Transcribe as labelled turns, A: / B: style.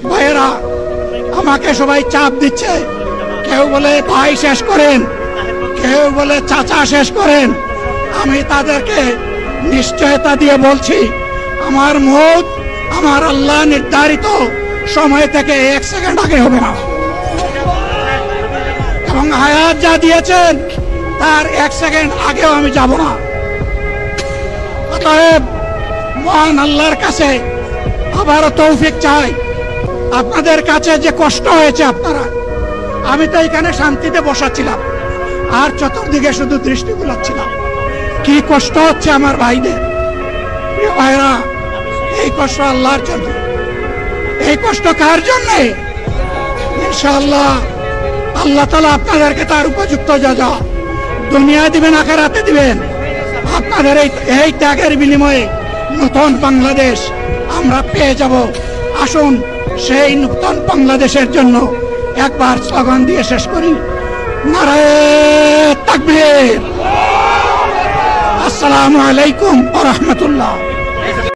A: ভাইয়েরা, আমাকে সবাই চাপ দিচ্ছে, কেউ বলে ভাই শেষ করেন, কেউ বলে চাচা শেষ করেন। আমি তাদেরকে নিশ্চয়তা দিয়ে বলছি, আমার মওত আমার আল্লাহ নির্ধারিত সময় থেকে 1 সেকেন্ড আগে হবে না, এবং হায়াত যা দিয়েছেন তার 1 সেকেন্ড আগেও আমি যাব না। অতএব মহান আল্লাহর কাছে আবারও তৌফিক চাই। আপনাদের কাছে যে কষ্ট হয়েছে আপনারা, আমি তো এখানে শান্তিতে বসাছিলাম আর চতুর্দিকে শুধু দৃষ্টি বুলাচ্ছিলাম, কি কষ্ট হচ্ছে আমার ভাইদের। প্রিয় ভাইরা, এই কষ্ট আল্লাহর জন্য। এই কষ্ট কার জন্য? ইনশাআল্লাহ আল্লাহ তাআলা আপনাদেরকে তার উপযুক্ত যা দুনিয়া দিবেন, আখিরাতে দিবেন। আপনাদের এই ত্যাগের বিনিময়ে নতুন বাংলাদেশ আমরা পেয়ে যাব। আসুন সেই নতুন বাংলাদেশের জন্য একবার স্লোগান দিয়ে শেষ করি, নারায়ে তাকবীর। আসসালামু আলাইকুম ওয়া রাহমাতুল্লাহ।